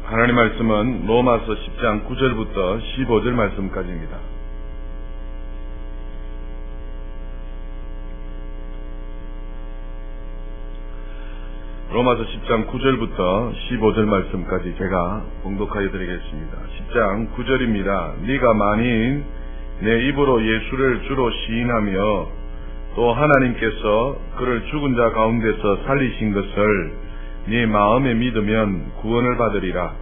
하나님 말씀은 로마서 10장 9절부터 15절 말씀까지입니다. 로마서 10장 9절부터 15절 말씀까지 제가 봉독하여 드리겠습니다. 10장 9절입니다. 네가 만일 내 입으로 예수를 주로 시인하며 또 하나님께서 그를 죽은 자 가운데서 살리신 것을 네 마음에 믿으면 구원을 받으리라.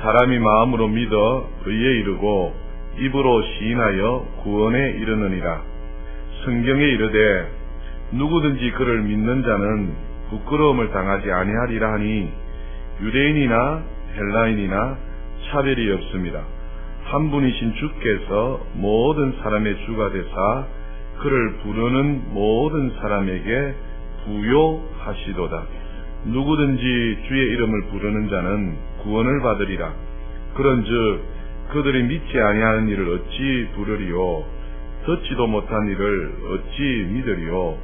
사람이 마음으로 믿어 의에 이르고 입으로 시인하여 구원에 이르느니라. 성경에 이르되 누구든지 그를 믿는 자는 부끄러움을 당하지 아니하리라 하니 유대인이나 헬라인이나 차별이 없습니다. 한 분이신 주께서 모든 사람의 주가 되사 그를 부르는 모든 사람에게 부요하시도다. 누구든지 주의 이름을 부르는 자는 구원을 받으리라. 그런즉 그들이 믿지 아니하는 일을 어찌 부르리요? 듣지도 못한 일을 어찌 믿으리요?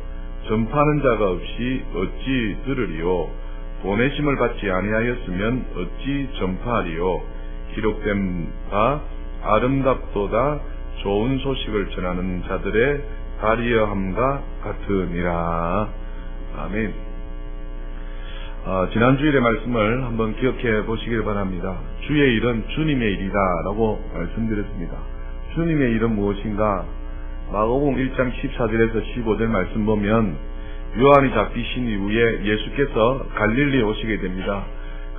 전파하는 자가 없이 어찌 들으리요? 보내심을 받지 아니하였으면 어찌 전파하리요? 기록된 바 아름답도다 좋은 소식을 전하는 자들의 다리여함과 같으니라. 아멘. 지난 주일의 말씀을 한번 기억해 보시길 바랍니다. 주의 일은 주님의 일이다 라고 말씀드렸습니다. 주님의 일은 무엇인가? 마가복음 1장 14절에서 15절 말씀 보면 요한이 잡히신 이후에 예수께서 갈릴리에 오시게 됩니다.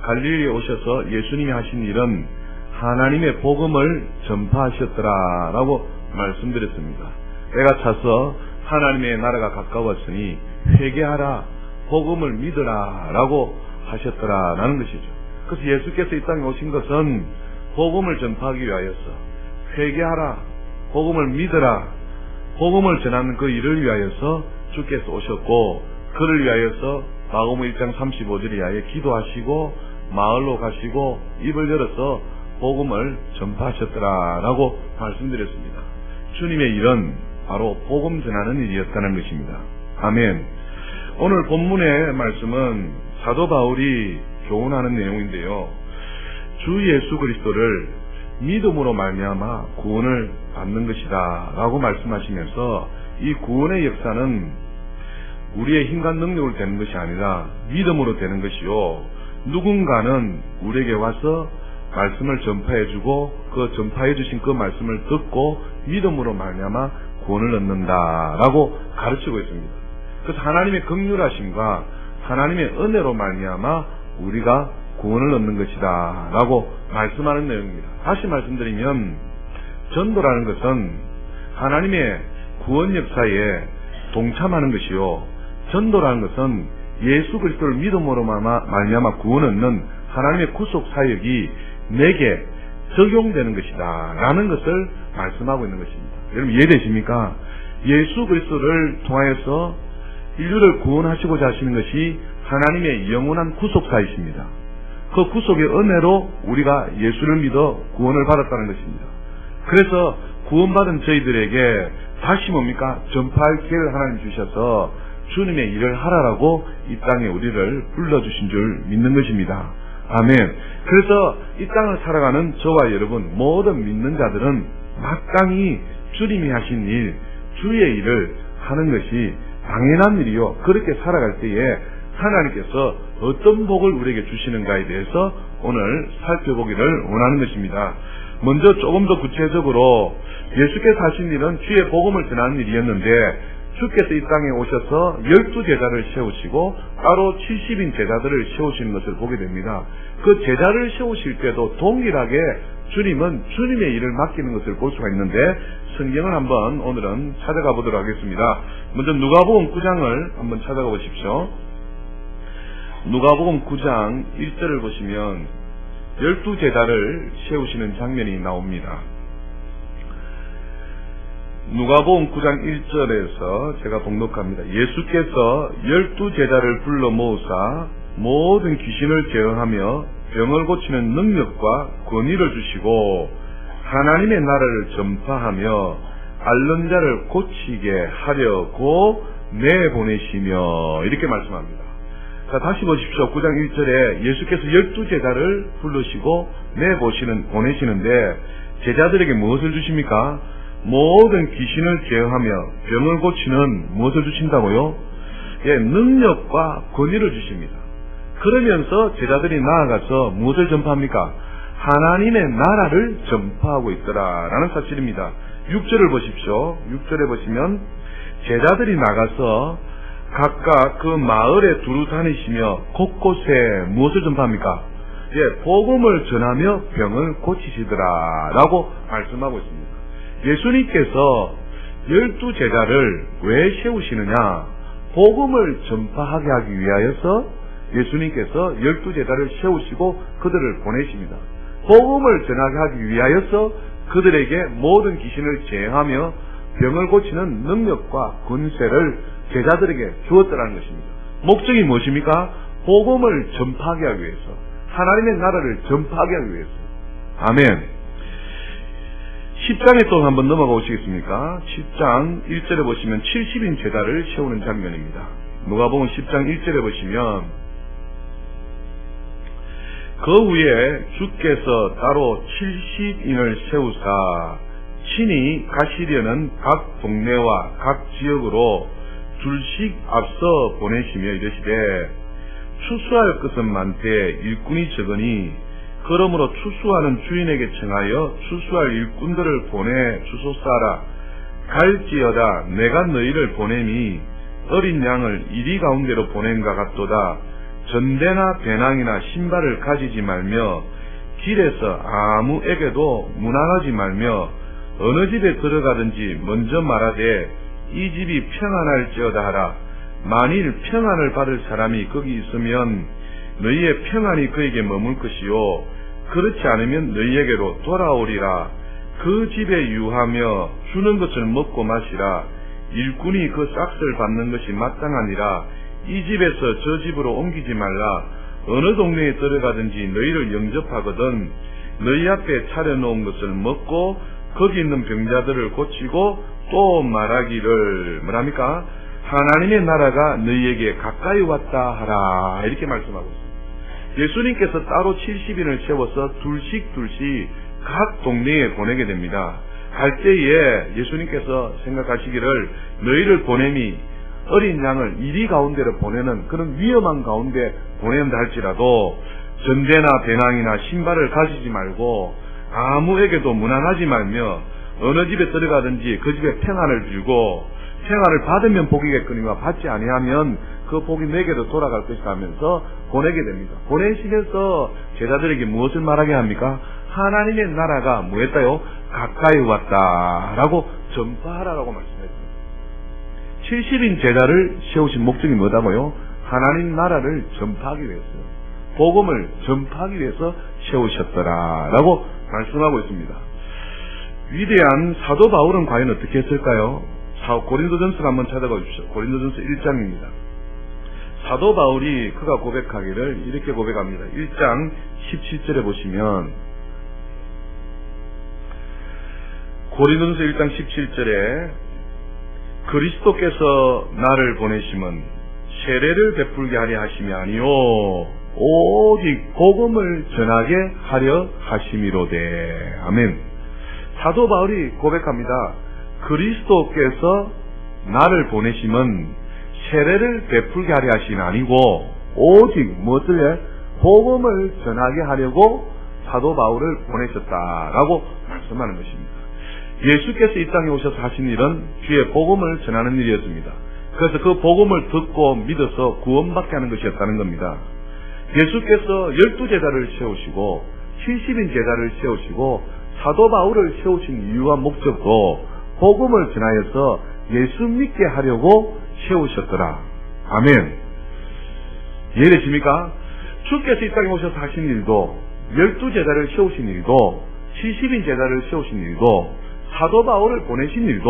갈릴리에 오셔서 예수님이 하신 일은 하나님의 복음을 전파하셨더라 라고 말씀드렸습니다. 때가 차서 하나님의 나라가 가까웠으니 회개하라, 복음을 믿으라 라고 하셨더라 라는 것이죠. 그래서 예수께서 이 땅에 오신 것은 복음을 전파하기 위하여서 회개하라, 복음을 믿으라, 복음을 전하는 그 일을 위하여서 주께서 오셨고, 그를 위하여서 마가복음 1장 35절 이하에 기도하시고 마을로 가시고 입을 열어서 복음을 전파하셨더라 라고 말씀드렸습니다. 주님의 일은 바로 복음 전하는 일이었다는 것입니다. 아멘. 오늘 본문의 말씀은 사도 바울이 교훈하는 내용인데요. 주 예수 그리스도를 믿음으로 말미암아 구원을 받는 것이다 라고 말씀하시면서 이 구원의 역사는 우리의 힘과 능력으로 되는 것이 아니라 믿음으로 되는 것이요, 누군가는 우리에게 와서 말씀을 전파해주고 그 전파해주신 그 말씀을 듣고 믿음으로 말미암아 구원을 얻는다 라고 가르치고 있습니다. 그래서 하나님의 긍휼하심과 하나님의 은혜로 말미암아 우리가 구원을 얻는 것이다 라고 말씀하는 내용입니다. 다시 말씀드리면 전도라는 것은 하나님의 구원 역사에 동참하는 것이요, 전도라는 것은 예수 그리스도를 믿음으로 말미암아 구원 얻는 하나님의 구속 사역이 내게 적용되는 것이다 라는 것을 말씀하고 있는 것입니다. 여러분 이해되십니까? 예수 그리스도를 통하여서 인류를 구원하시고자 하시는 것이 하나님의 영원한 구속사이십니다. 그 구속의 은혜로 우리가 예수를 믿어 구원을 받았다는 것입니다. 그래서 구원받은 저희들에게 다시 뭡니까? 전파할 기회를 하나님 주셔서 주님의 일을 하라라고 이 땅에 우리를 불러주신 줄 믿는 것입니다. 아멘. 그래서 이 땅을 살아가는 저와 여러분 모든 믿는 자들은 마땅히 주님이 하신 일, 주의 일을 하는 것이 당연한 일이요, 그렇게 살아갈 때에 하나님께서 어떤 복을 우리에게 주시는가에 대해서 오늘 살펴보기를 원하는 것입니다. 먼저 조금 더 구체적으로 예수께서 하신 일은 주의 복음을 전하는 일이었는데, 주께서 이 땅에 오셔서 12제자를 세우시고 따로 70인 제자들을 세우시는 것을 보게 됩니다. 그 제자를 세우실 때도 동일하게 주님은 주님의 일을 맡기는 것을 볼 수가 있는데, 성경을 한번 오늘은 찾아가 보도록 하겠습니다. 먼저 누가복음 9장을 한번 찾아가 보십시오. 누가복음 9장 1절을 보시면 12제자를 세우시는 장면이 나옵니다. 누가복음 9장 1절에서 제가 봉독합니다. 예수께서 12제자를 불러 모으사 모든 귀신을 제어하며 병을 고치는 능력과 권위를 주시고 하나님의 나라를 전파하며 앓는 자를 고치게 하려고 내보내시며, 이렇게 말씀합니다. 자, 다시 보십시오. 9장 1절에 예수께서 12제자를 부르시고 보내시는데 제자들에게 무엇을 주십니까? 모든 귀신을 제어하며 병을 고치는 무엇을 주신다고요? 예, 능력과 권위를 주십니다. 그러면서 제자들이 나아가서 무엇을 전파합니까? 하나님의 나라를 전파하고 있더라라는 사실입니다. 6절을 보십시오. 6절에 보시면 제자들이 나가서 각각 그 마을에 두루 다니시며 곳곳에 무엇을 전파합니까? 예, 복음을 전하며 병을 고치시더라라고 말씀하고 있습니다. 예수님께서 12제자를 왜 세우시느냐? 복음을 전파하게 하기 위하여서 예수님께서 12제자를 세우시고 그들을 보내십니다. 복음을 전하게 하기 위하여서 그들에게 모든 귀신을 제어하며 병을 고치는 능력과 권세를 제자들에게 주었더라는 것입니다. 목적이 무엇입니까? 복음을 전파하게 하기 위해서, 하나님의 나라를 전파하게 하기 위해서. 아멘. 10장에 또 한번 넘어가 보시겠습니까? 10장 1절에 보시면 70인 제자를 세우는 장면입니다. 누가복음 10장 1절에 보시면 그 후에 주께서 따로 70인을 세우사 친히 가시려는 각 동네와 각 지역으로 둘씩 앞서 보내시며 이르시되 추수할 것은 많되 일꾼이 적으니 그러므로 추수하는 주인에게 청하여 추수할 일꾼들을 보내 주소사라. 갈지어다 내가 너희를 보내니 어린 양을 이리 가운데로 보낸가 같도다. 전대나 배낭이나 신발을 가지지 말며 길에서 아무에게도 문안하지 말며 어느 집에 들어가든지 먼저 말하되 이 집이 평안할지어다 하라. 만일 평안을 받을 사람이 거기 있으면 너희의 평안이 그에게 머물 것이요 그렇지 않으면 너희에게로 돌아오리라. 그 집에 유하며 주는 것을 먹고 마시라. 일꾼이 그 싹을 받는 것이 마땅하니라. 이 집에서 저 집으로 옮기지 말라. 어느 동네에 들어가든지 너희를 영접하거든 너희 앞에 차려놓은 것을 먹고 거기 있는 병자들을 고치고 또 말하기를 뭐랍니까? 하나님의 나라가 너희에게 가까이 왔다 하라. 이렇게 말씀하고 있습니다. 예수님께서 따로 70인을 세워서 둘씩 각 동네에 보내게 됩니다. 갈 때에 예수님께서 생각하시기를 너희를 보내니 어린 양을 이리 가운데로 보내는 그런 위험한 가운데 보낸다 할지라도 전대나 배낭이나 신발을 가지지 말고 아무에게도 문안하지 말며 어느 집에 들어가든지 그 집에 평안을 주고 평안을 받으면 복이겠거니와 받지 아니하면 그 복이 내게로 돌아갈 것이다 하면서 보내게 됩니다. 보내시면서 제자들에게 무엇을 말하게 합니까? 하나님의 나라가 뭐였다요? 가까이 왔다라고 전파하라고 말씀했습니다. 70인 제자를 세우신 목적이 뭐다고요? 하나님 나라를 전파하기 위해서요. 복음을 전파하기 위해서 세우셨더라라고 말씀하고 있습니다. 위대한 사도 바울은 과연 어떻게 했을까요? 고린도전서를 한번 찾아가 주십시오. 고린도전서 1장입니다. 사도 바울이 그가 고백하기를 이렇게 고백합니다. 1장 17절에 보시면 고린도전서 1장 17절에 그리스도께서 나를 보내심은 세례를 베풀게 하려 하심이 아니요 오직 복음을 전하게 하려 하심이로되. 아멘. 사도 바울이 고백합니다. 그리스도께서 나를 보내심은 세례를 베풀게 하려 하심이 아니고 오직 무엇을 복음을 전하게 하려고 사도 바울을 보내셨다라고 말씀하는 것입니다. 예수께서 이 땅에 오셔서 하신 일은 주의 복음을 전하는 일이었습니다. 그래서 그 복음을 듣고 믿어서 구원받게 하는 것이었다는 겁니다. 예수께서 12제자를 세우시고 70인 제자를 세우시고 사도 바울을 세우신 이유와 목적도 복음을 전하여서 예수 믿게 하려고 세우셨더라. 아멘. 이해되십니까? 주께서 이 땅에 오셔서 하신 일도 12제자를 세우신 일도 70인 제자를 세우신 일도 사도 바울을 보내신 일도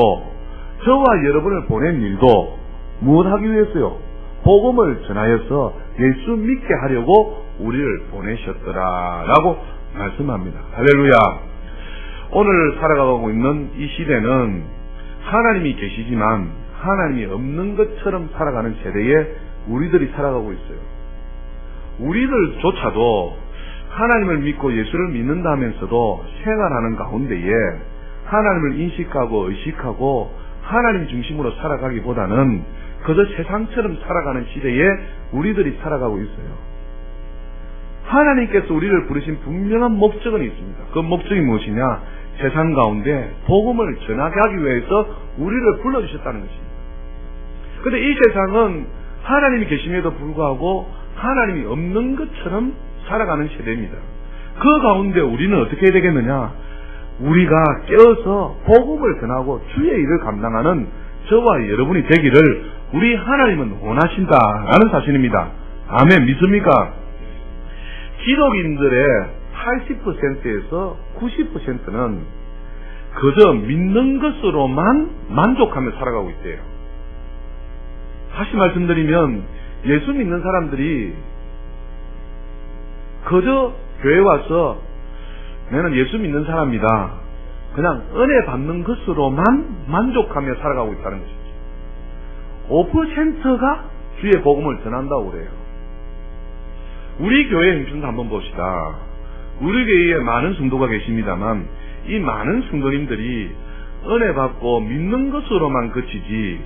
저와 여러분을 보낸 일도 무엇 하기 위해서요? 복음을 전하여서 예수 믿게 하려고 우리를 보내셨더라라고 말씀합니다. 할렐루야. 오늘 살아가고 있는 이 시대는 하나님이 계시지만 하나님이 없는 것처럼 살아가는 세대에 우리들이 살아가고 있어요. 우리들조차도 하나님을 믿고 예수를 믿는다면서도 생활하는 가운데에 하나님을 인식하고 의식하고 하나님 중심으로 살아가기보다는 그저 세상처럼 살아가는 시대에 우리들이 살아가고 있어요. 하나님께서 우리를 부르신 분명한 목적은 있습니다. 그 목적이 무엇이냐? 세상 가운데 복음을 전하게 하기 위해서 우리를 불러주셨다는 것입니다. 그런데 이 세상은 하나님이 계심에도 불구하고 하나님이 없는 것처럼 살아가는 세대입니다. 그 가운데 우리는 어떻게 해야 되겠느냐? 우리가 깨어서 복음을 전하고 주의 일을 감당하는 저와 여러분이 되기를 우리 하나님은 원하신다라는 사실입니다. 아멘. 믿습니까? 기독인들의 80%에서 90%는 그저 믿는 것으로만 만족하며 살아가고 있대요. 다시 말씀드리면 예수 믿는 사람들이 그저 교회 와서 나는 예수 믿는 사람이다, 그냥 은혜 받는 것으로만 만족하며 살아가고 있다는 것이죠. 5%가 주의 복음을 전한다고 그래요. 우리 교회 형편도 한번 봅시다. 우리 교회에 많은 성도가 계십니다만 이 많은 성도님들이 은혜 받고 믿는 것으로만 그치지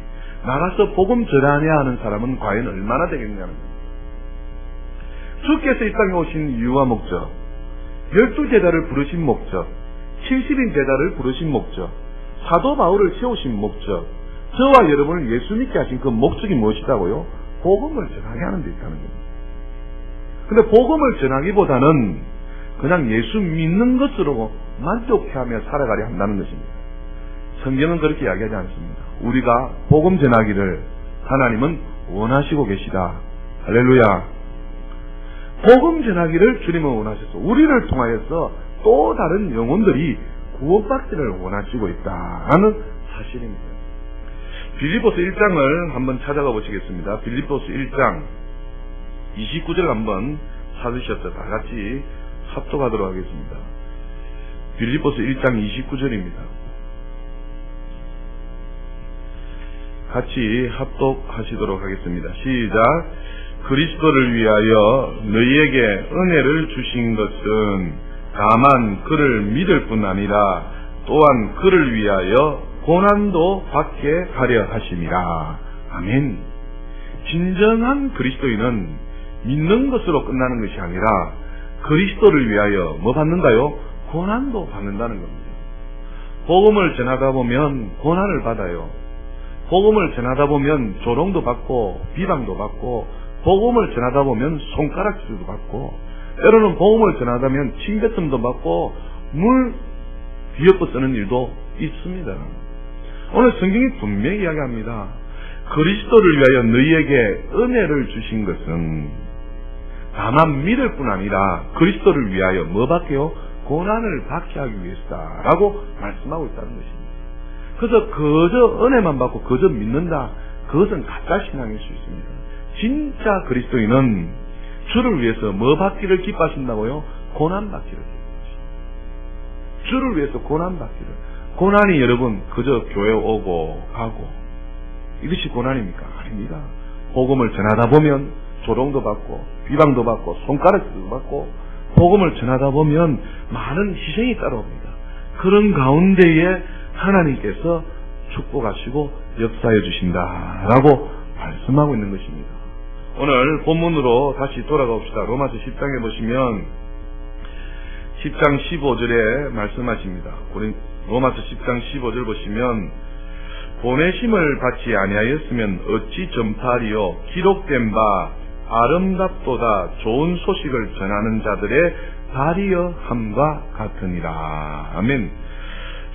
나가서 복음 전하냐 하는 사람은 과연 얼마나 되겠냐는 겁니다. 주께서 이 땅에 오신 이유와 목적, 12제자를 부르신 목적, 70인 제자를 부르신 목적, 사도 바울을 세우신 목적, 저와 여러분을 예수 믿게 하신 그 목적이 무엇이라고요? 복음을 전하게 하는 데 있다는 겁니다. 근데 복음을 전하기보다는 그냥 예수 믿는 것으로 만족해하며 살아가려 한다는 것입니다. 성경은 그렇게 이야기하지 않습니다. 우리가 복음 전하기를 하나님은 원하시고 계시다. 할렐루야. 복음 전하기를 주님은 원하셔서 우리를 통하여서 또 다른 영혼들이 구원받기를 원하시고 있다라는 사실입니다. 빌립보서 1장을 한번 찾아가 보시겠습니다. 빌립보서 1장 29절 한번 찾으셨죠? 다 같이 합독하도록 하겠습니다. 빌립보서 1장 29절입니다. 같이 합독하시도록 하겠습니다. 시작. 그리스도를 위하여 너희에게 은혜를 주신 것은 다만 그를 믿을 뿐 아니라 또한 그를 위하여 고난도 받게 하려 하심이라. 아멘. 진정한 그리스도인은 믿는 것으로 끝나는 것이 아니라 그리스도를 위하여 뭐 받는다요? 고난도 받는다는 겁니다. 복음을 전하다 보면 고난을 받아요. 복음을 전하다 보면 조롱도 받고 비방도 받고 복음을 전하다 보면 손가락질도 받고 때로는 복음을 전하다 보면 침뱉음도 받고 물 뒤엎어 쓰는 일도 있습니다. 오늘 성경이 분명히 이야기합니다. 그리스도를 위하여 너희에게 은혜를 주신 것은 다만 믿을 뿐 아니라 그리스도를 위하여 뭐 받게요? 고난을 받게 하기 위해서다라고 말씀하고 있다는 것입니다. 그래서 그저 은혜만 받고 그저 믿는다, 그것은 가짜 신앙일 수 있습니다. 진짜 그리스도인은 주를 위해서 뭐 받기를 기뻐하신다고요? 고난 받기를 기뻐하십니다. 주를 위해서 고난 받기를. 고난이 여러분 그저 교회 오고 가고 이것이 고난입니까? 아닙니다. 복음을 전하다 보면 조롱도 받고 비방도 받고 손가락질도 받고 복음을 전하다 보면 많은 희생이 따라옵니다. 그런 가운데에 하나님께서 축복하시고 역사해 주신다라고 말씀하고 있는 것입니다. 오늘 본문으로 다시 돌아가봅시다. 로마서 10장에 보시면 10장 15절에 말씀하십니다. 로마서 10장 15절 보시면 보내심을 받지 아니하였으면 어찌 전파하리요? 기록된 바 아름답도다 좋은 소식을 전하는 자들의 발이여 함과 같으니라. 아멘.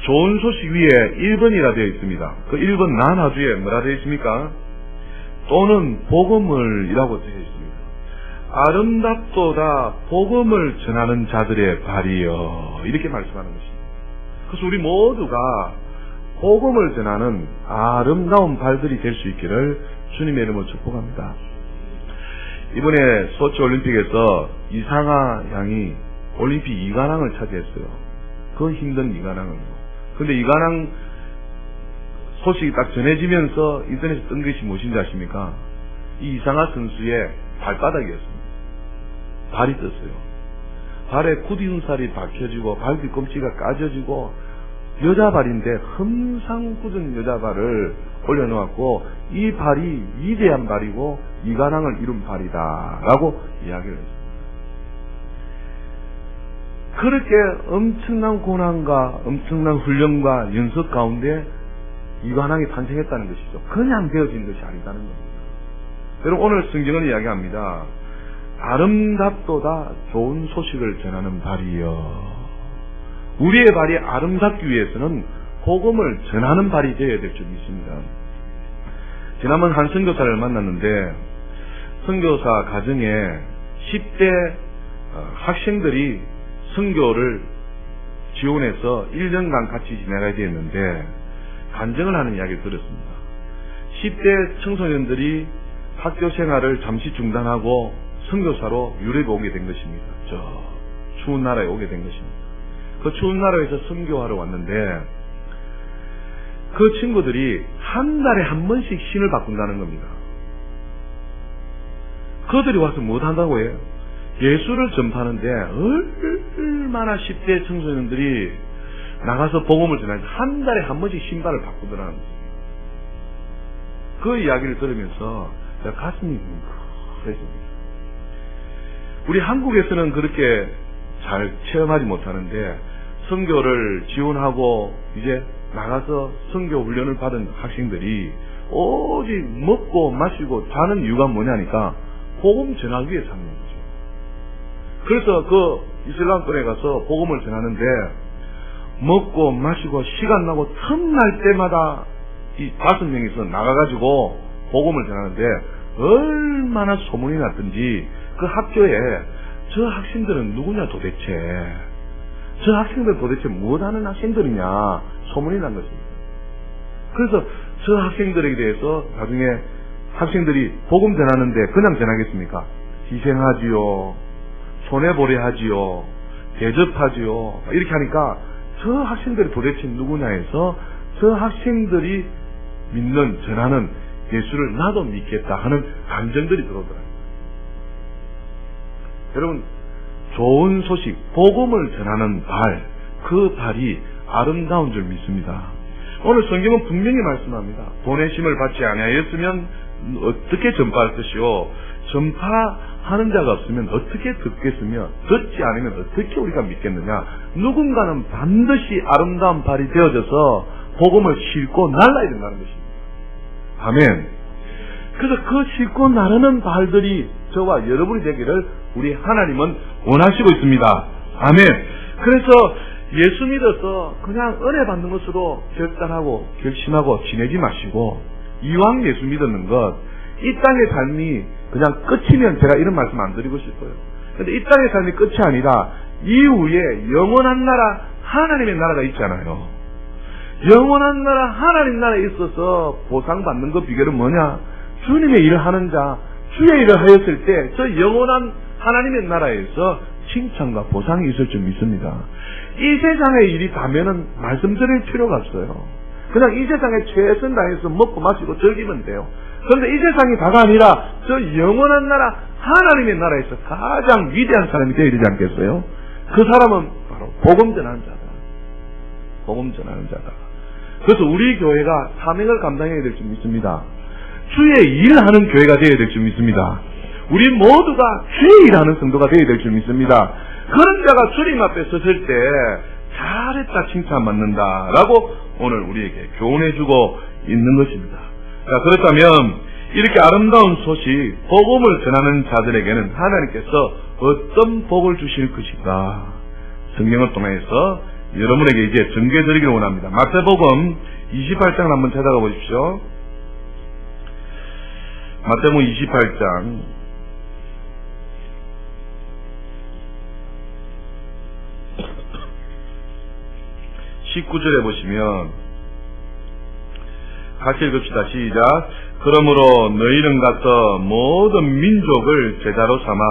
좋은 소식 위에 1번이라 되어 있습니다. 그 1번 난하주에 뭐라 되어 있습니까? 또는 복음을이라고 되어 있습니다. 아름답도다 복음을 전하는 자들의 발이여, 이렇게 말씀하는 것입니다. 그래서 우리 모두가 복음을 전하는 아름다운 발들이 될 수 있기를 주님의 이름으로 축복합니다. 이번에 소치올림픽에서 이상하 양이 올림픽 2관왕을 차지했어요. 그 힘든 2관왕을. 근데 2관왕 소식이 딱 전해지면서 인터넷에 뜬 것이 무엇인지 아십니까? 이 이상하 선수의 발바닥이었습니다. 발이 떴어요. 발에 굳은살이 박혀지고 발 뒤꿈치가 까져지고 여자 발인데 흠상 굳은 여자 발을 올려놓았고 이 발이 위대한 발이고 이간왕을 이룬 발이다 라고 이야기를 했습니다. 그렇게 엄청난 고난과 엄청난 훈련과 연습 가운데 이간왕이 탄생했다는 것이죠. 그냥 되어진 것이 아니다는 겁니다. 여러분, 오늘 성경은 이야기합니다. 아름답도다 좋은 소식을 전하는 발이여. 우리의 발이 아름답기 위해서는 복음을 전하는 발이 되어야 될 줄 믿습니다. 지난번 한 선교사를 만났는데 선교사 가정에 10대 학생들이 선교를 지원해서 1년간 같이 지내가야 되었는데 간증을 하는 이야기를 들었습니다. 10대 청소년들이 학교 생활을 잠시 중단하고 선교사로 유럽에 오게 된 것입니다. 저 추운 나라에 오게 된 것입니다. 그 추운 나라에서 선교하러 왔는데 그 친구들이 한 달에 한 번씩 신을 바꾼다는 겁니다. 그들이 와서 뭐 한다고 해요? 예수를 전파하는데 얼마나 10대 청소년들이 나가서 복음을 전하는지 한 달에 한 번씩 신발을 바꾸더라는 거예요. 그 이야기를 들으면서 제가 가슴이 뭉클해집니다. 우리 한국에서는 그렇게 잘 체험하지 못하는데 선교를 지원하고 이제 나가서 선교 훈련을 받은 학생들이 오직 먹고 마시고 자는 이유가 뭐냐니까 복음 전하기 위해 사는 거죠. 그래서 그 이슬람권에 가서 복음을 전하는데 먹고 마시고 시간 나고 틈날 때마다 이 5명이서 나가가지고 복음을 전하는데 얼마나 소문이 났든지 그 학교에 저 학생들은 누구냐 도대체, 저 학생들 도대체 무엇하는 학생들이냐 소문이 난 것입니다. 그래서 저 학생들에 대해서 나중에 학생들이 복음 전하는데 그냥 전하겠습니까? 희생하지요, 손해보려 하지요, 대접하지요, 이렇게 하니까 저 학생들이 도대체 누구냐 해서 저 학생들이 믿는 전하는 예수를 나도 믿겠다 하는 감정들이 들어오더라고요. 여러분, 좋은 소식, 복음을 전하는 발, 그 발이 아름다운 줄 믿습니다. 오늘 성경은 분명히 말씀합니다. 보내심을 받지 아니하였으면 어떻게 전파할 것이요, 전파하는 자가 없으면 어떻게 듣겠으며 듣지 않으면 어떻게 우리가 믿겠느냐. 누군가는 반드시 아름다운 발이 되어져서 복음을 싣고 날라야 된다는 것입니다. 아멘. 그래서 그 싣고 나르는 발들이 저와 여러분이 되기를 우리 하나님은 원하시고 있습니다. 아멘. 그래서 예수 믿어서 그냥 은혜 받는 것으로 결단하고 결심하고 지내지 마시고, 이왕 예수 믿었는 것, 이 땅의 삶이 그냥 끝이면 제가 이런 말씀 안 드리고 싶어요. 근데 이 땅의 삶이 끝이 아니라 이후에 영원한 나라, 하나님의 나라가 있잖아요. 영원한 나라, 하나님 나라에 있어서 보상받는 그 비결은 뭐냐? 주님의 일을 하는 자, 주의 일을 하였을 때 저 영원한 하나님의 나라에서 칭찬과 보상이 있을 줄 믿습니다. 이 세상의 일이 다면은 말씀드릴 필요가 없어요. 그냥 이 세상에 최선 다해서 먹고 마시고 즐기면 돼요. 그런데 이 세상이 다가 아니라 저 영원한 나라, 하나님의 나라에서 가장 위대한 사람이 되어야 되지 않겠어요? 그 사람은 바로 복음 전하는 자다. 복음 전하는 자다. 그래서 우리 교회가 사명을 감당해야 될 줄 믿습니다. 주의 일을 하는 교회가 되어야 될 줄 믿습니다. 우리 모두가 주의 일을 하는 성도가 되어야 될 줄 믿습니다. 그런 자가 주님 앞에 섰을 때 잘했다 칭찬받는다라고 오늘 우리에게 교훈해주고 있는 것입니다. 자, 그렇다면 이렇게 아름다운 소식, 복음을 전하는 자들에게는 하나님께서 어떤 복을 주실 것인가, 성경을 통해서 여러분에게 이제 전개해드리기를 원합니다. 마태복음 28장을 한번 찾아가 보십시오. 마태복음 28장 19절에 보시면 같이 읽읍시다. 시작. 그러므로 너희는 가서 모든 민족을 제자로 삼아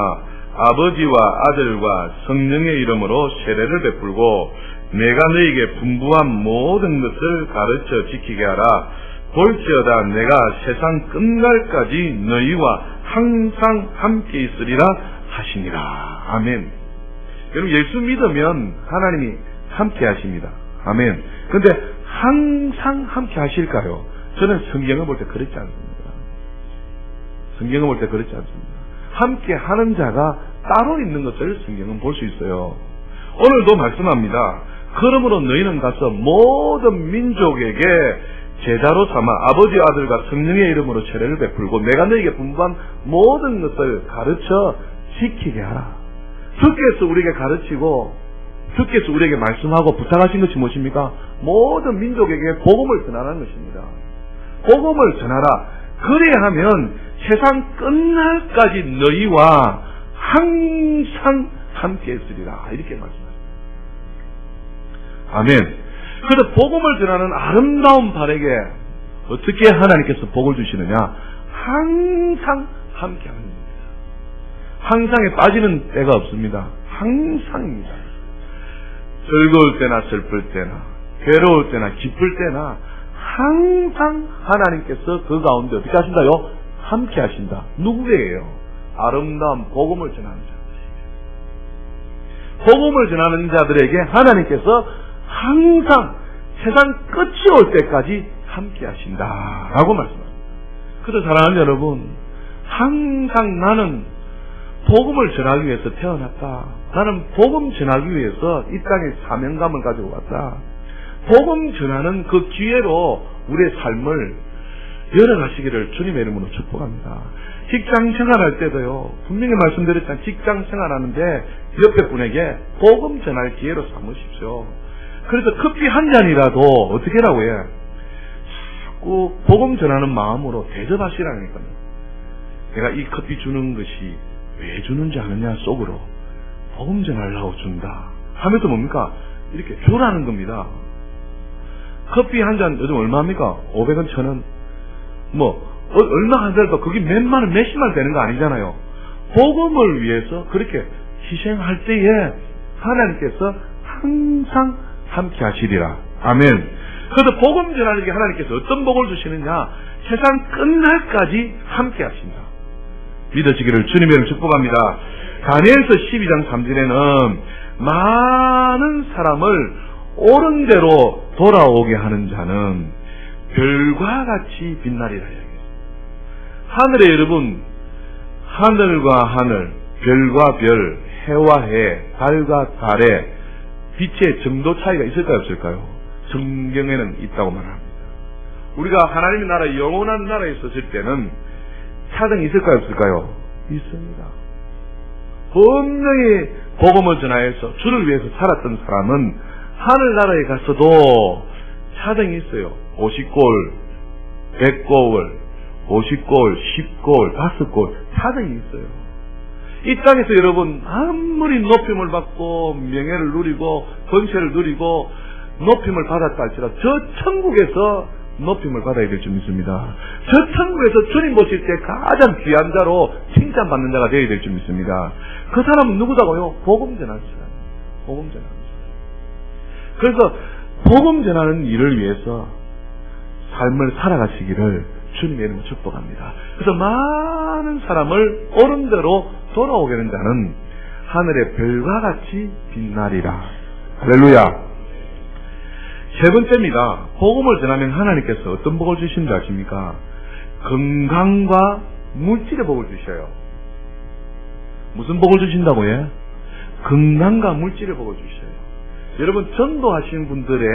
아버지와 아들과 성령의 이름으로 세례를 베풀고 내가 너희에게 분부한 모든 것을 가르쳐 지키게 하라. 볼지어다 내가 세상 끝날까지 너희와 항상 함께 있으리라 하시니라. 아멘. 여러분, 예수 믿으면 하나님이 함께 하십니다. 아멘. 근데 항상 함께 하실까요? 저는 성경을 볼 때 그렇지 않습니다. 성경을 볼 때 그렇지 않습니다. 함께 하는 자가 따로 있는 것을 성경은 볼 수 있어요. 오늘도 말씀합니다. 그러므로 너희는 가서 모든 민족에게 제자로 삼아 아버지, 아들과 성령의 이름으로 세례를 베풀고 내가 너희에게 분부한 모든 것을 가르쳐 지키게 하라. 주께서 우리에게 가르치고 주께서 우리에게 말씀하고 부탁하신 것이 무엇입니까? 모든 민족에게 복음을 전하라는 것입니다. 복음을 전하라. 그래야 하면 세상 끝날까지 너희와 항상 함께 있으리라. 이렇게 말씀하십니다. 아멘. 그래서 복음을 전하는 아름다운 발에게 어떻게 하나님께서 복을 주시느냐? 항상 함께 하는 겁니다. 항상에 빠지는 때가 없습니다. 항상입니다. 즐거울 때나 슬플 때나 괴로울 때나 기쁠 때나 항상 하나님께서 그 가운데 어떻게 하신다요? 함께 하신다. 누구에게요? 아름다운 복음을 전하는 자들. 복음을 전하는 자들에게 하나님께서 항상 세상 끝이 올 때까지 함께 하신다라고 말씀합니다. 그래서 사랑하는 여러분, 항상 나는 복음을 전하기 위해서 태어났다. 나는 복음 전하기 위해서 이 땅에 사명감을 가지고 왔다. 복음 전하는 그 기회로 우리의 삶을 열어가시기를 주님의 이름으로 축복합니다. 직장 생활할 때도요, 분명히 말씀드렸지만 직장 생활하는데 옆에 분에게 복음 전할 기회로 삼으십시오. 그래서 커피 한 잔이라도 어떻게 하라고 해? 자꾸 복음 전하는 마음으로 대접하시라니까요. 내가 이 커피 주는 것이 왜 주는지 아느냐? 속으로 복음 전하려고 준다 하면서 뭡니까? 이렇게 주라는 겁니다. 커피 한 잔 요즘 얼마입니까? 500원, 1000원. 얼마 하더라도 그게 몇만 원, 몇십만 원 되는 거 아니잖아요. 복음을 위해서 그렇게 희생할 때에 하나님께서 항상 함께 하시리라. 아멘. 그래서 복음 전하는 게 하나님께서 어떤 복을 주시느냐? 세상 끝날까지 함께 하신다. 믿으시기를 주님의 이름으로 축복합니다. 다니엘서 12장 3절에는 많은 사람을 옳은 대로 돌아오게 하는 자는 별과 같이 빛나리라. 하늘에 여러분, 하늘과 하늘, 별과 별, 해와 해, 달과 달에 빛의 정도 차이가 있을까요, 없을까요? 성경에는 있다고 말합니다. 우리가 하나님의 나라, 영원한 나라에 있었을 때는 차등이 있을까요, 없을까요? 있습니다. 분명히 복음을 전하여서 주를 위해서 살았던 사람은 하늘나라에 갔어도 차등이 있어요. 50골, 100골, 50골, 10골, 5골 차등이 있어요. 이 땅에서 여러분 아무리 높임을 받고 명예를 누리고 권세를 누리고 높임을 받았다 할지라도 저 천국에서 높임을 받아야 될 줄 믿습니다. 저 천국에서 주님 보실 때 가장 귀한 자로 칭찬받는 자가 되어야 될 줄 믿습니다. 그 사람은 누구다고요? 복음 전하는 사람. 복음 전하는 사람. 그래서 복음 전하는 일을 위해서 삶을 살아가시기를 주님의 이름으로 축복합니다. 그래서 많은 사람을 옳은 대로 돌아오게 하는 자는 하늘의 별과 같이 빛나리라. 할렐루야. 세 번째입니다. 복음을 전하면 하나님께서 어떤 복을 주신지 아십니까? 건강과 물질의 복을 주셔요. 무슨 복을 주신다고 해? 건강과 물질의 복을 주셔요. 여러분 전도하시는 분들의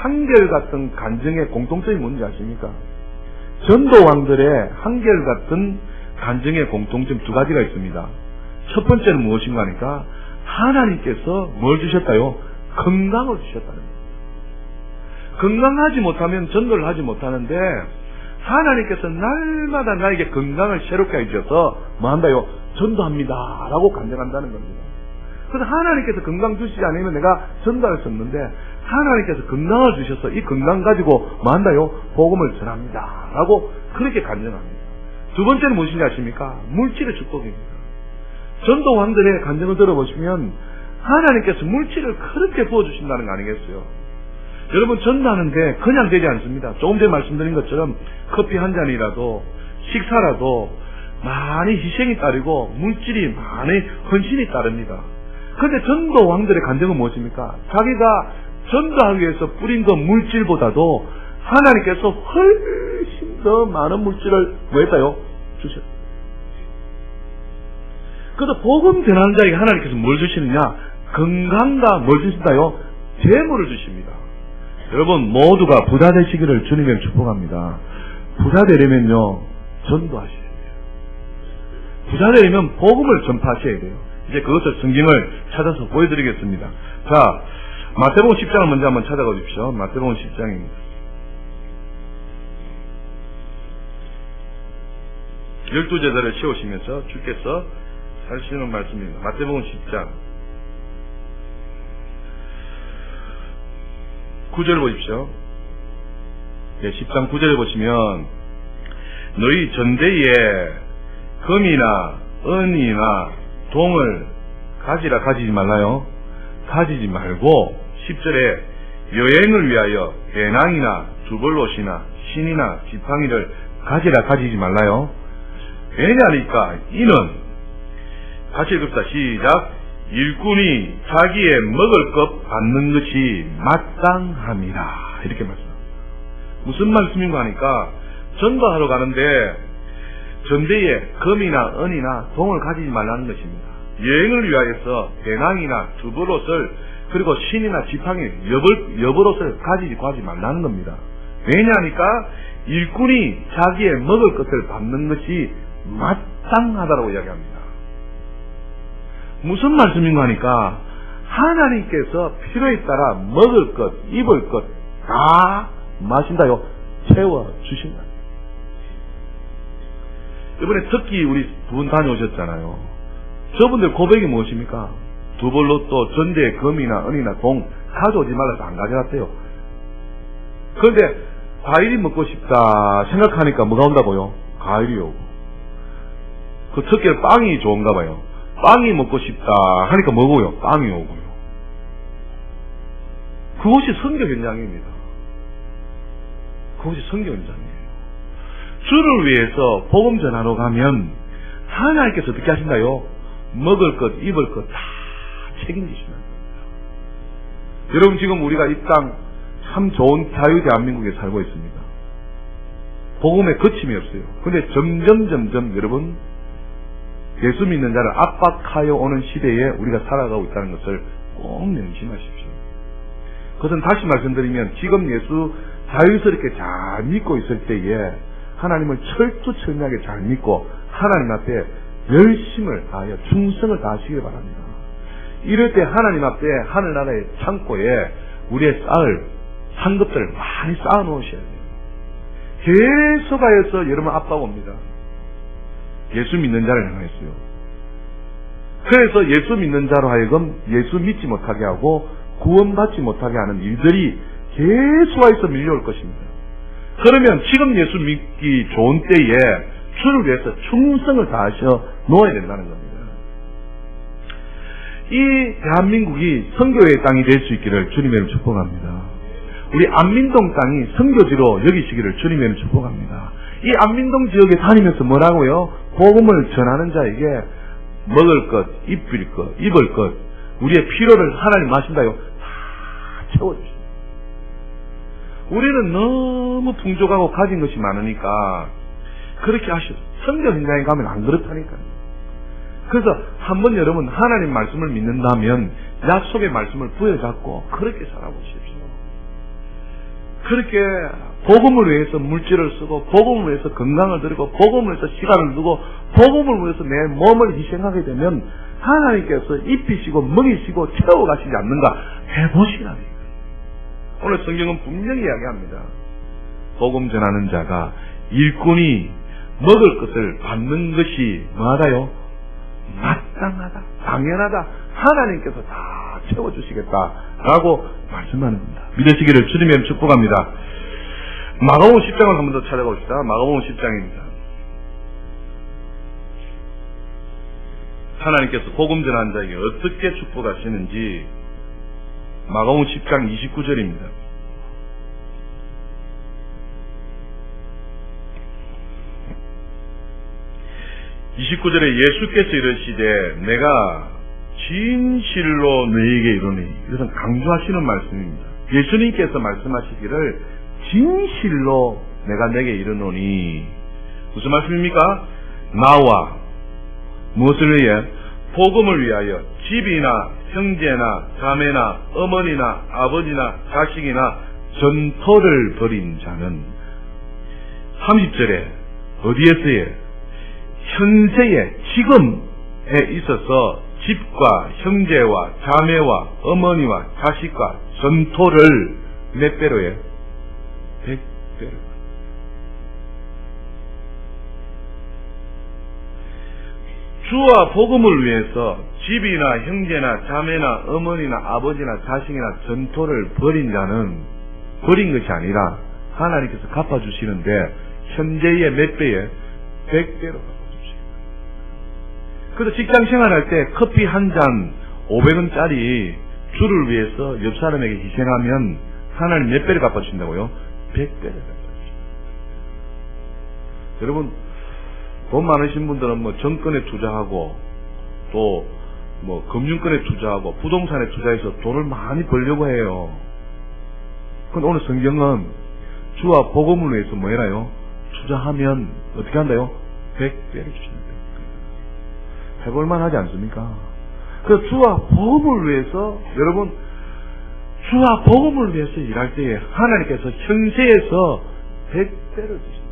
한결같은 간증의 공통점이 뭔지 아십니까? 전도왕들의 한결같은 간증의 공통점 두 가지가 있습니다. 첫 번째는 무엇인가 하니까 하나님께서 뭘 주셨다요? 건강을 주셨다는 거예요. 건강하지 못하면 전도를 하지 못하는데 하나님께서 날마다 나에게 건강을 새롭게 해주셔서 뭐 한다요? 전도합니다 라고 간증한다는 겁니다. 그래서 하나님께서 건강 주시지 않으면 내가 전도할 수 없는데 하나님께서 건강을 주셔서 이 건강 가지고 뭐 한다요? 복음을 전합니다 라고 그렇게 간증합니다. 두 번째는 무엇인지 아십니까? 물질의 축복입니다. 전도왕들의 간증을 들어보시면 하나님께서 물질을 그렇게 부어주신다는 거 아니겠어요? 여러분 전도하는데 그냥 되지 않습니다. 조금 전에 말씀드린 것처럼 커피 한 잔이라도 식사라도 많이 희생이 따르고 물질이 많이 헌신이 따릅니다. 그런데 전도 왕들의 간증은 무엇입니까? 자기가 전도하기 위해서 뿌린 그 물질보다도 하나님께서 훨씬 더 많은 물질을 뭐 했다요? 주셨어요. 그래서 복음 전하는 자에게 하나님께서 뭘 주시느냐? 건강과 뭘 주신다요? 재물을 주십니다. 여러분 모두가 부자 되시기를 주님의 축복합니다. 부자 되려면요 전도하셔야 돼요. 부자 되려면 복음을 전파하셔야 돼요. 이제 그것을 성경을 찾아서 보여드리겠습니다. 자, 마태복음 10장을 먼저 한번 찾아가 주십시오. 마태복음 10장입니다. 12제자를 세우시면서 주께서 하시는 말씀입니다. 마태복음 10장 9절 보십시오. 네, 10장 9절 보시면 너희 전대에 금이나 은이나 동을 가지라 가지지 말라요. 가지지 말고 10절에 여행을 위하여 배낭이나 두벌롯이나 신이나 지팡이를 가지라 가지지 말라요. 왜냐니까 이는 같이 읽읍시다. 시작. 일꾼이 자기의 먹을 것 받는 것이 마땅함이라. 이렇게 말씀. 무슨 말씀인가 하니까 전도하러 가는데 전대에 금이나 은이나 동을 가지지 말라는 것입니다. 여행을 위하여서 배낭이나 두벌옷을 그리고 신이나 지팡이, 여벌옷을 가지지 말라는 겁니다. 왜냐하니까 일꾼이 자기의 먹을 것을 받는 것이 마땅하다고 이야기합니다. 무슨 말씀인가 하니까 하나님께서 필요에 따라 먹을 것, 입을 것 다 마신다요 채워주신다. 이번에 특히 우리 두 분 다녀오셨잖아요. 저분들 고백이 무엇입니까? 두벌롯도 전대에 금이나 은이나 동 가져오지 말라서 안 가져갔대요. 그런데 과일이 먹고 싶다 생각하니까 뭐가 온다고요? 과일이 오고. 그 특히 빵이 좋은가 봐요. 빵이 먹고 싶다 하니까 뭐고요? 빵이 오고요. 그것이 선교 현장입니다. 그것이 선교 현장이에요. 주를 위해서 복음 전하러 가면 하나님께서 어떻게 하신다요? 먹을 것, 입을 것 다 책임지시는 겁니다. 여러분 지금 우리가 이 땅 참 좋은 자유 대한민국에 살고 있습니다. 복음에 거침이 없어요. 근데 점점 여러분 예수 믿는 자를 압박하여 오는 시대에 우리가 살아가고 있다는 것을 꼭 명심하십시오. 그것은 다시 말씀드리면 지금 예수 자유스럽게 잘 믿고 있을 때에 하나님을 철두철미하게 잘 믿고 하나님 앞에 열심을 다하여 충성을 다하시길 바랍니다. 이럴 때 하나님 앞에 하늘나라의 창고에 우리의 쌓을 상급들을 많이 쌓아 놓으셔야 돼요. 계속하여서 여러분 압박 옵니다. 예수 믿는 자를 향했어요. 그래서 예수 믿는 자로 하여금 예수 믿지 못하게 하고 구원받지 못하게 하는 일들이 계속해서 밀려올 것입니다. 그러면 지금 예수 믿기 좋은 때에 주를 위해서 충성을 다하셔 놓아야 된다는 겁니다. 이 대한민국이 선교의 땅이 될 수 있기를 주님의 축복합니다. 우리 안민동 땅이 선교지로 여기시기를 주님의 축복합니다. 이 안민동 지역에 다니면서 뭐라고요? 복음을 전하는 자에게 먹을 것, 입을 것, 우리의 필요를 하나님 마신다요. 다 채워주십니다. 우리는 너무 풍족하고 가진 것이 많으니까 그렇게 하시오. 선교 현장에 가면 안 그렇다니까요. 그래서 한번 여러분 하나님 말씀을 믿는다면 약속의 말씀을 부여잡고 그렇게 살아보십시오. 그렇게 복음을 위해서 물질을 쓰고 복음을 위해서 건강을 드리고 복음을 위해서 시간을 두고 복음을 위해서 내 몸을 희생하게 되면 하나님께서 입히시고 먹이시고 채워가시지 않는가 해보시라니까. 오늘 성경은 분명히 이야기합니다. 복음 전하는 자가 일꾼이 먹을 것을 받는 것이 뭐하다요? 마땅하다, 당연하다, 하나님께서 다 채워주시겠다라고 말씀하는 겁니다. 믿으시기를 주님의 축복합니다. 마가복음 10장을 한 번 더 찾아봅시다. 마가복음 10장입니다. 하나님께서 복음 전하는 자에게 어떻게 축복하시는지 마가복음 10장 29절입니다. 29절에 예수께서 이르시되 내가 진실로 너희에게 이르노니, 이것은 강조하시는 말씀입니다. 예수님께서 말씀하시기를 진실로 내가 내게 이르노니, 무슨 말씀입니까? 나와 무엇을 위해? 복음을 위하여 집이나 형제나 자매나 어머니나 아버지나 자식이나 전토를 벌인 자는, 30절에 어디에서의? 현세의 지금에 있어서 집과 형제와 자매와 어머니와 자식과 전토를 몇 배로 해? 100배로. 주와 복음을 위해서 집이나 형제나 자매나 어머니나 아버지나 자식이나 전토를 벌인 자는, 벌인 것이 아니라 하나님께서 갚아주시는데 현재의 몇 배에? 100배로 갚아주시는. 그래서 직장 생활할 때 커피 한 잔 500원짜리 주를 위해서 옆 사람에게 희생하면 하나님 몇 배를 갚아주신다고요? 100배를 갚아주신다. 여러분, 돈 많으신 분들은 뭐 정권에 투자하고 또 뭐 금융권에 투자하고 부동산에 투자해서 돈을 많이 벌려고 해요. 그런데 오늘 성경은 주와 복음을 위해서 뭐 해라요? 투자하면 어떻게 한다요? 100배를 주신다. 해볼만 하지 않습니까? 그 주와 복음을 위해서, 여러분, 주와 복음을 위해서 일할 때에 하나님께서 현세에서 100배를 주신다.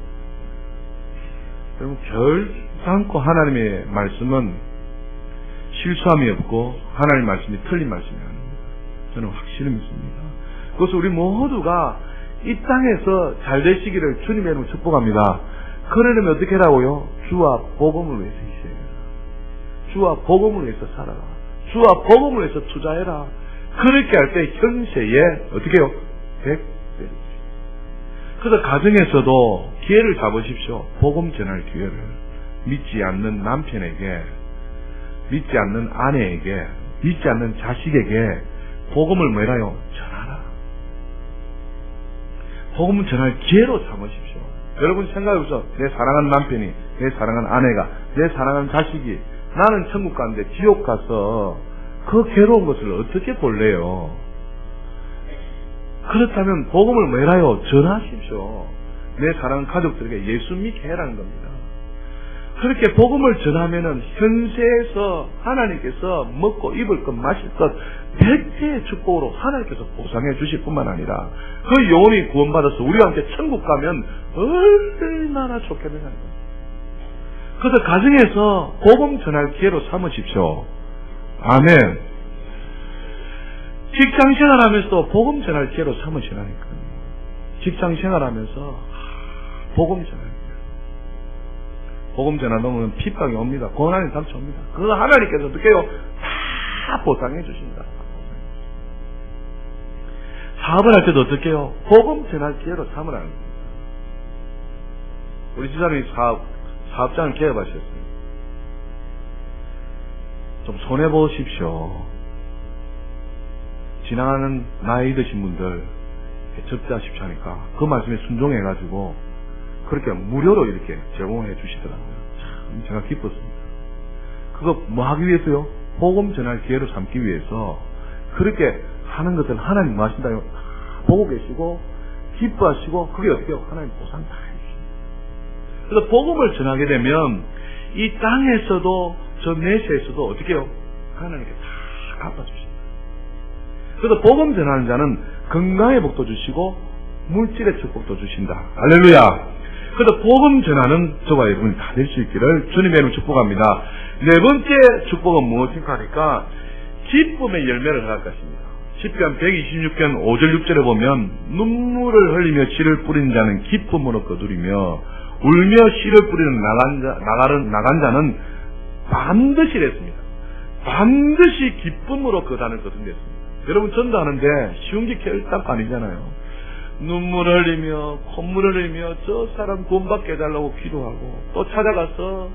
여러분, 결단코 하나님의 말씀은 실수함이 없고 하나님의 말씀이 틀린 말씀이 아닙니다. 저는 확실히 믿습니다. 그것을 우리 모두가 이 땅에서 잘 되시기를 주님의 이름으로 축복합니다. 그러려면 어떻게 하라고요? 주와 복음을 위해서 희생해라. 주와 복음을 위해서 살아라. 주와 복음을 위해서 투자해라. 그렇게 할 때 현세에 어떻게 해요? 100배. 그래서 가정에서도 기회를 잡으십시오. 복음 전할 기회를. 믿지 않는 남편에게, 믿지 않는 아내에게, 믿지 않는 자식에게 복음을 뭐라요? 전하라. 복음을 전할 기회로 삼으십시오. 여러분 생각해보세요. 내 사랑하는 남편이, 내 사랑하는 아내가, 내 사랑하는 자식이 나는 천국 가는데 지옥 가서 그 괴로운 것을 어떻게 볼래요? 그렇다면 복음을 뭐라요? 전하십시오. 내 사랑하는 가족들에게 예수 믿게 해라는 겁니다. 그렇게 복음을 전하면은 현세에서 하나님께서 먹고 입을 것 마실 것 100배의 축복으로 하나님께서 보상해 주실 뿐만 아니라 그 영혼이 구원받아서 우리와 함께 천국 가면 얼마나 좋겠느냐는 겁니다. 그래서 가정에서 복음 전할 기회로 삼으십시오. 아멘. 직장 생활하면서도 복음 전할 기회로 삼으시라니까요. 직장 생활하면서 복음 전할 기회. 복음 전하다 보면 핍박이 옵니다. 고난이 닥쳐옵니다. 그거 하나님께서 어떻게 해요? 다 보상해 주신다. 사업을 할 때도 어떻게 해요? 복음 전할 기회로 삼으라는 겁니다. 우리 집사람이 사업장을 개업하셨어요. 좀 손해보십시오. 지나가는 나이 드신 분들 적자십시오 하니까 그 말씀에 순종해가지고 그렇게 무료로 이렇게 제공해 주시더라고요. 참 제가 기뻤습니다. 그거 뭐 하기 위해서요? 복음 전할 기회로 삼기 위해서 그렇게 하는 것을 하나님 뭐 하신다요? 보고 계시고 기뻐하시고 그게 어떻게 해요? 하나님 보상 다 해주십니다. 그래서 복음을 전하게 되면 이 땅에서도 저 내세에서도 어떻게 해요? 하나님께 다 갚아주십니다. 그래서 복음 전하는 자는 건강의 복도 주시고 물질의 축복도 주신다. 할렐루야. 그래서 복음 전하는 저와 여러분이 다 될 수 있기를 주님의 이름으로 축복합니다. 네 번째 축복은 무엇인가 하니까 기쁨의 열매를 허락할 것입니다. 시편 126편 5절 6절에 보면 눈물을 흘리며 씨를 뿌린 자는 기쁨으로 거두리며 울며 씨를 뿌리는 나간 자는 반드시 됐습니다. 반드시 기쁨으로 거단을 거둔댔습니다. 여러분 전도하는데 쉬운 게 결단도 아니잖아요. 눈물 흘리며 콧물 흘리며 저 사람 구원받게 해달라고 기도하고 또 찾아가서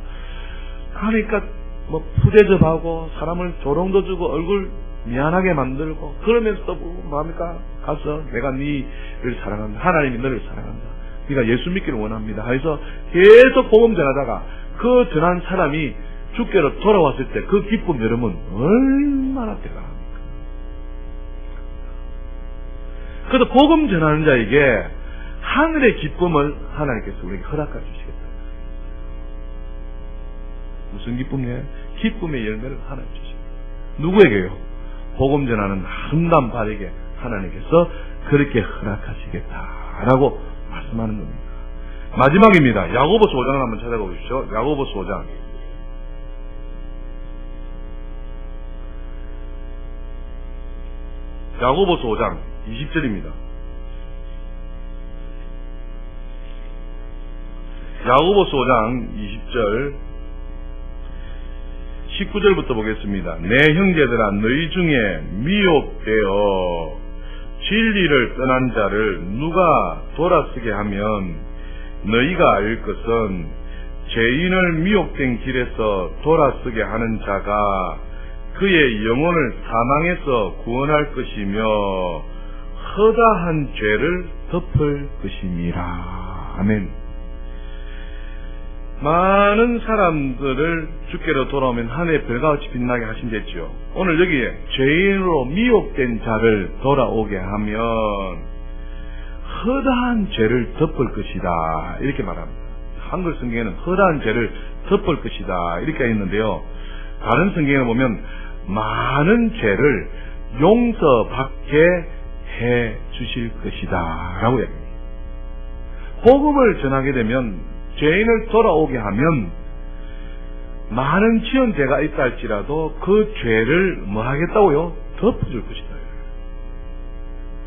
가니까 뭐 푸대접하고 사람을 조롱도 주고 얼굴 미안하게 만들고 그러면서 또 뭐합니까? 가서 내가 너를 사랑한다. 하나님이 너를 사랑한다. 네가 예수 믿기를 원합니다. 해서 계속 복음 전하다가 그 전한 사람이 주께로 돌아왔을 때 그 기쁨 여러분 얼마나 대단합니까? 그래서 복음 전하는 자에게 하늘의 기쁨을 하나님께서 우리에게 허락해 주시겠다. 무슨 기쁨이에요? 기쁨의 열매를 하나님 주십니다. 누구에게요? 복음 전하는 아름다운 발에게 하나님께서 그렇게 허락하시겠다라고 말씀하는 겁니다. 마지막입니다. 야고보서 5장을 한번 찾아가 보십시오. 야고보서 5장. 야고보서 5장 20절입니다. 야고보서 5장 20절 19절부터 보겠습니다. 내 형제들아 너희 중에 미혹되어 진리를 떠난 자를 누가 돌아서게 하면 너희가 알 것은 죄인을 미혹된 길에서 돌아서게 하는 자가 그의 영혼을 사망에서 구원할 것이며 허다한 죄를 덮을 것이니라. 아멘. 많은 사람들을 주께로 돌아오면 하늘의 별과 같이 빛나게 하신댔죠. 오늘 여기에 죄인으로 미혹된 자를 돌아오게 하면 허다한 죄를 덮을 것이다 이렇게 말합니다. 한글 성경에는 허다한 죄를 덮을 것이다 이렇게 있는데요. 다른 성경에 보면 많은 죄를 용서받게 해 주실 것이다 라고 얘기합니다. 복음을 전하게 되면 죄인을 돌아오게 하면 많은 지은 죄가 있다 할지라도 그 죄를 뭐 하겠다고요? 덮어줄 것이다.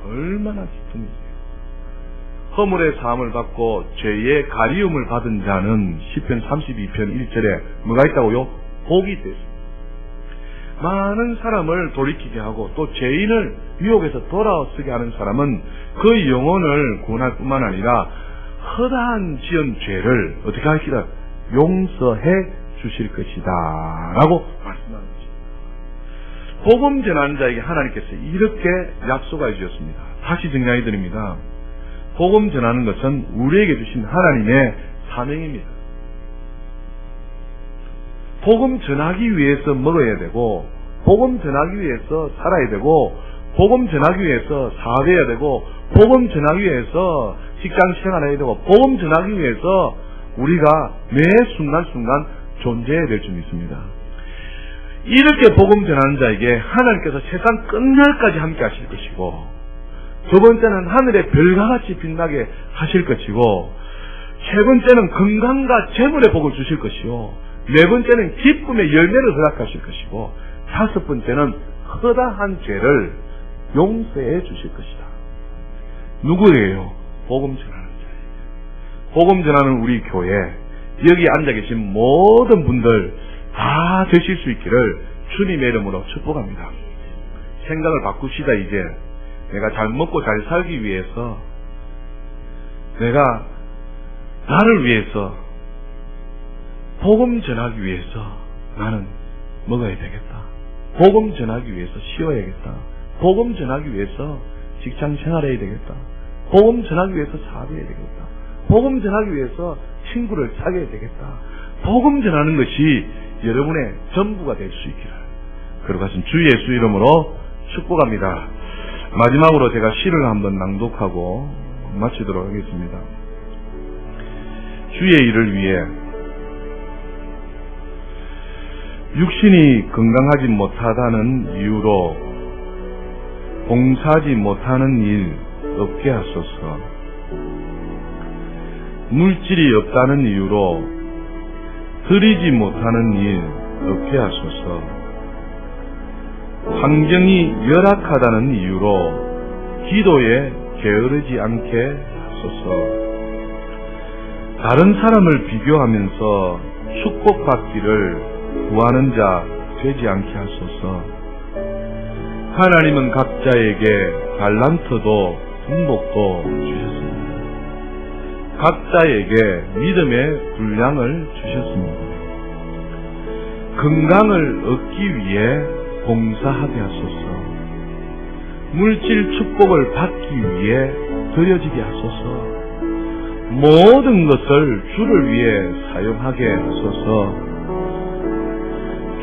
얼마나 기쁜 일이에요. 허물의 사함을 받고 죄의 가리움을 받은 자는 시편 32편 1절에 뭐가 있다고요? 복이 있습니다. 많은 사람을 돌이키게 하고 또 죄인을 미혹에서 돌아서게 하는 사람은 그 영혼을 구원할 뿐만 아니라 허다한 지은 죄를 어떻게 하시다? 용서해 주실 것이다 라고 말씀하는 것입니다. 복음 전하는 자에게 하나님께서 이렇게 약속해 주셨습니다. 다시 정리해 드립니다. 복음 전하는 것은 우리에게 주신 하나님의 사명입니다. 복음 전하기 위해서 먹어야 되고 복음 전하기 위해서 살아야 되고 복음 전하기 위해서 사업해야 되고 복음 전하기 위해서 직장 생활해야 되고 복음 전하기 위해서 우리가 매 순간순간 존재해야 될 줄 믿습니다. 이렇게 복음 전하는 자에게 하나님께서 세상 끝날까지 함께 하실 것이고 두 번째는 하늘의 별과 같이 빛나게 하실 것이고 세 번째는 건강과 재물의 복을 주실 것이요 네 번째는 기쁨의 열매를 허락하실 것이고 다섯 번째는 허다한 죄를 용서해 주실 것이다. 누구예요? 복음 전하는 자예요. 복음 전하는 우리 교회 여기 앉아 계신 모든 분들 다 되실 수 있기를 주님의 이름으로 축복합니다. 생각을 바꿉시다. 이제 내가 잘 먹고 잘 살기 위해서 내가 나를 위해서 복음 전하기 위해서 나는 먹어야 되겠다. 복음 전하기 위해서 쉬어야겠다. 복음 전하기 위해서 직장 생활해야 되겠다. 복음 전하기 위해서 사업해야 되겠다. 복음 전하기 위해서 친구를 사귀어야 되겠다. 복음 전하는 것이 여러분의 전부가 될 수 있기를 그러고 하신 주 예수 이름으로 축복합니다. 마지막으로 제가 시를 한번 낭독하고 마치도록 하겠습니다. 주의 일을 위해 육신이 건강하지 못하다는 이유로 봉사하지 못하는 일 없게 하소서. 물질이 없다는 이유로 드리지 못하는 일 없게 하소서. 환경이 열악하다는 이유로 기도에 게으르지 않게 하소서. 다른 사람을 비교하면서 축복받기를 구하는 자 되지 않게 하소서. 하나님은 각자에게 달란트도 분복도 주셨습니다. 각자에게 믿음의 분량을 주셨습니다. 건강을 얻기 위해 봉사하게 하소서. 물질 축복을 받기 위해 드려지게 하소서. 모든 것을 주를 위해 사용하게 하소서.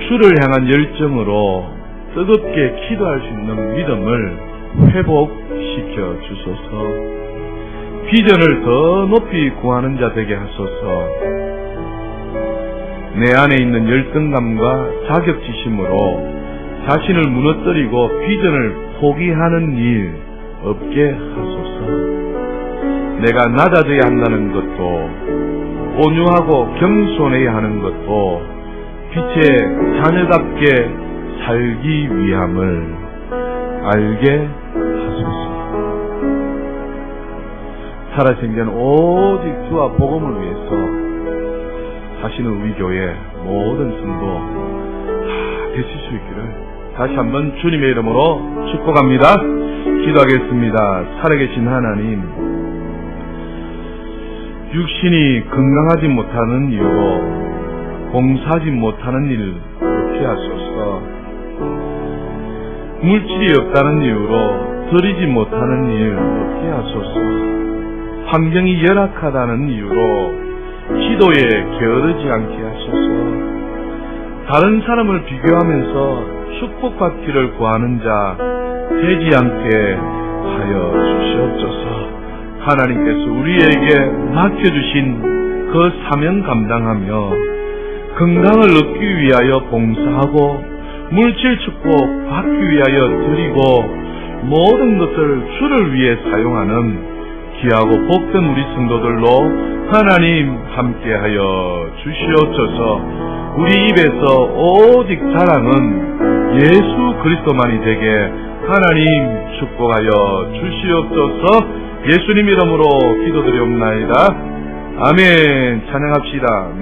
주를 향한 열정으로 뜨겁게 기도할 수 있는 믿음을 회복시켜 주소서. 비전을 더 높이 구하는 자 되게 하소서. 내 안에 있는 열등감과 자격지심으로 자신을 무너뜨리고 비전을 포기하는 일 없게 하소서. 내가 낮아져야 한다는 것도, 온유하고 겸손해야 하는 것도 빛의 자녀답게 살기 위함을 알게 하소서. 살아생전 오직 주와 복음을 위해서 하시는 우리 교회 모든 성도 되실 수 있기를 다시 한번 주님의 이름으로 축복합니다. 기도하겠습니다. 살아계신 하나님, 육신이 건강하지 못하는 이유로 봉사하지 못하는 일 없게 하소서. 물질이 없다는 이유로 드리지 못하는 일 없게 하소서. 환경이 열악하다는 이유로 기도에 게으르지 않게 하소서. 다른 사람을 비교하면서 축복받기를 구하는 자 되지 않게 하여 주시옵소서. 하나님께서 우리에게 맡겨주신 그 사명 감당하며 건강을 얻기 위하여 봉사하고 물질 축복 받기 위하여 드리고 모든 것을 주를 위해 사용하는 귀하고 복된 우리 성도들로 하나님 함께하여 주시옵소서. 우리 입에서 오직 자랑은 예수 그리스도만이 되게 하나님 축복하여 주시옵소서. 예수님 이름으로 기도드리옵나이다. 아멘. 찬양합시다.